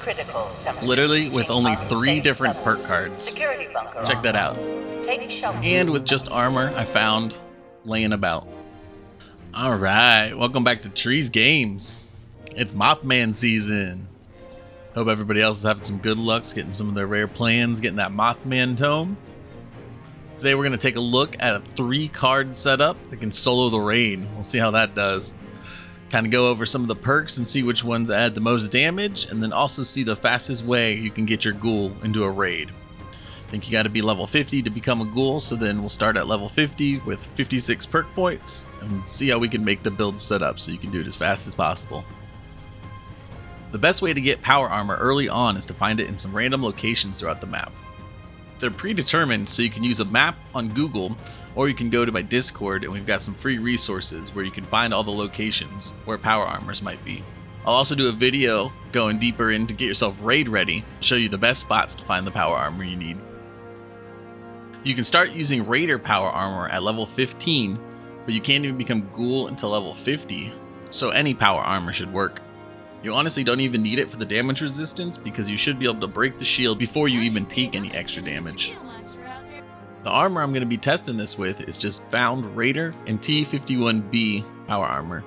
critical. Literally with only 3 different perk cards. Check that out. And with just armor I found laying about. Alright, welcome back to Trees Games. It's Mothman season. Hope everybody else is having some good lucks, getting some of their rare plans, getting that Mothman tome. Today we're going to take a look at a 3-card setup that can solo the raid. We'll see how that does. Kind of go over some of the perks and see which ones add the most damage, and then also see the fastest way you can get your ghoul into a raid. I think you got to be level 50 to become a ghoul, so then we'll start at level 50 with 56 perk points and see how we can make the build set up so you can do it as fast as possible. The best way to get power armor early on is to find it in some random locations throughout the map. They're predetermined, so you can use a map on Google, or you can go to my Discord and we've got some free resources where you can find all the locations where power armors might be. I'll also do a video going deeper in to get yourself raid ready, show you the best spots to find the power armor you need. You can start using Raider power armor at level 15, but you can't even become ghoul until level 50, so any power armor should work. You honestly don't even need it for the damage resistance because you should be able to break the shield before you even take any extra damage. The armor I'm going to be testing this with is just found Raider and T-51B Power Armor.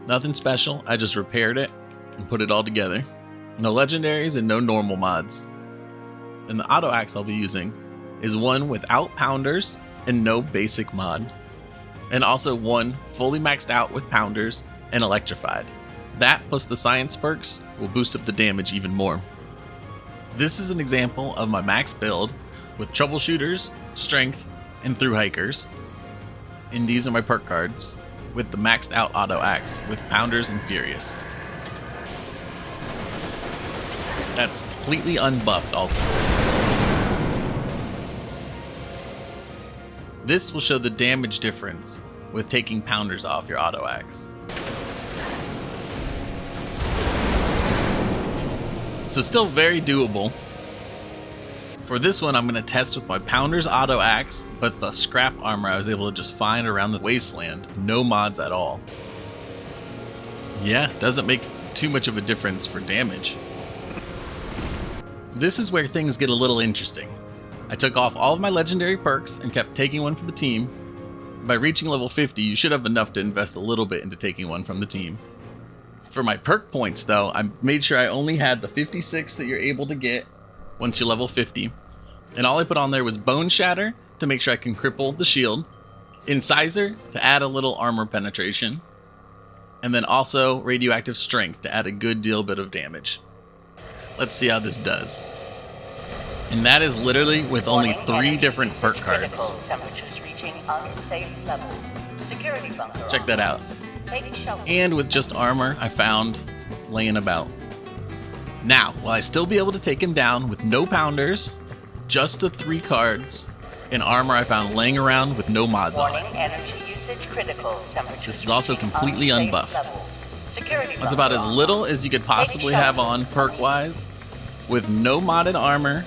Nothing special, I just repaired it and put it all together. No legendaries and no normal mods. And the autoaxe I'll be using is one without Pounders and no basic mod. And also one fully maxed out with Pounders and Electrified. That plus the science perks will boost up the damage even more. This is an example of my max build with troubleshooters, strength, and through hikers. And these are my perk cards with the maxed out auto axe with Pounders and Furious. That's completely unbuffed also. This will show the damage difference with taking Pounders off your auto axe. So still very doable. For this one, I'm going to test with my Pounders auto axe, but the scrap armor I was able to just find around the wasteland. No mods at all. Yeah, doesn't make too much of a difference for damage. This is where things get a little interesting. I took off all of my legendary perks and kept taking one for the team. By reaching level 50, you should have enough to invest a little bit into taking one from the team. For my perk points though, I made sure I only had the 56 that you're able to get once you're level 50. And all I put on there was Bone Shatter to make sure I can cripple the shield, Incisor to add a little armor penetration, and then also Radioactive Strength to add a good bit of damage. Let's see how this does. And that is literally with only 3 different perk cards. Check that out. And with just armor I found laying about. Now, will I still be able to take him down with no Pounders, just the 3 cards, and armor I found laying around with no mods on it? This is also completely unbuffed. That's about as little as you could possibly have on perk-wise, with no modded armor,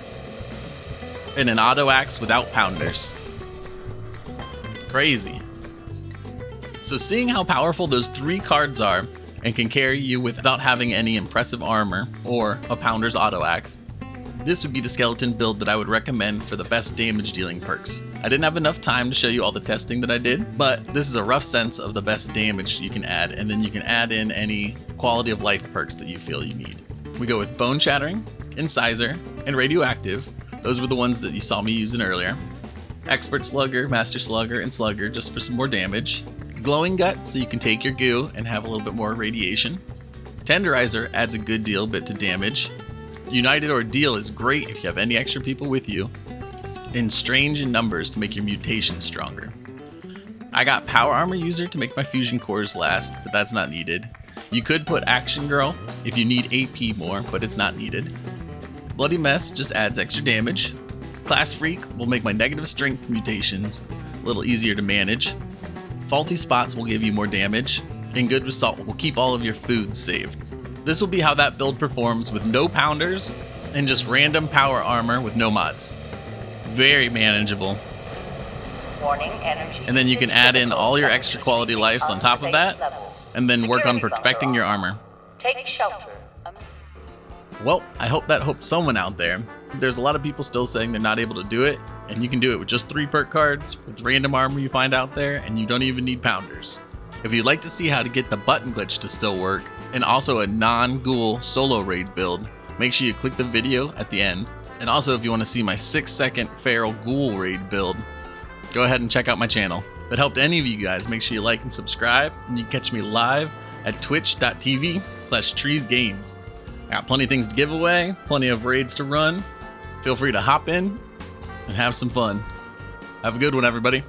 and an auto axe without Pounders. Crazy. So seeing how powerful those 3 cards are and can carry you without having any impressive armor or a Pounders auto axe, this would be the skeleton build that I would recommend for the best damage dealing perks. I didn't have enough time to show you all the testing that I did, but this is a rough sense of the best damage you can add, and then you can add in any quality of life perks that you feel you need. We go with Bone Shattering, Incisor, and Radioactive. Those were the ones that you saw me using earlier. Expert Slugger, Master Slugger, and Slugger just for some more damage. Glowing Gut, so you can take your goo and have a little bit more radiation. Tenderizer adds a good bit to damage. United Ordeal is great if you have any extra people with you. And Strange in Numbers to make your mutation stronger. I got Power Armor User to make my fusion cores last, but that's not needed. You could put Action Girl if you need AP more, but it's not needed. Bloody Mess just adds extra damage. Class Freak will make my negative strength mutations a little easier to manage. Faulty Spots will give you more damage, and Good Result will keep all of your foods saved. This will be how that build performs with no Pounders and just random power armor with no mods. Very manageable. And then you can add in all your extra quality lives on top of that, and then work on perfecting your armor. Take shelter. Well, I hope that helped someone out there. There's a lot of people still saying they're not able to do it, and you can do it with just 3 perk cards, with random armor you find out there, and you don't even need Pounders. If you'd like to see how to get the button glitch to still work, and also a non-ghoul solo raid build, make sure you click the video at the end. And also if you want to see my 6-second feral ghoul raid build, go ahead and check out my channel. If it helped any of you guys, make sure you like and subscribe, and you can catch me live at twitch.tv/treesgames. Got plenty of things to give away, plenty of raids to run. Feel free to hop in and have some fun. Have a good one, everybody.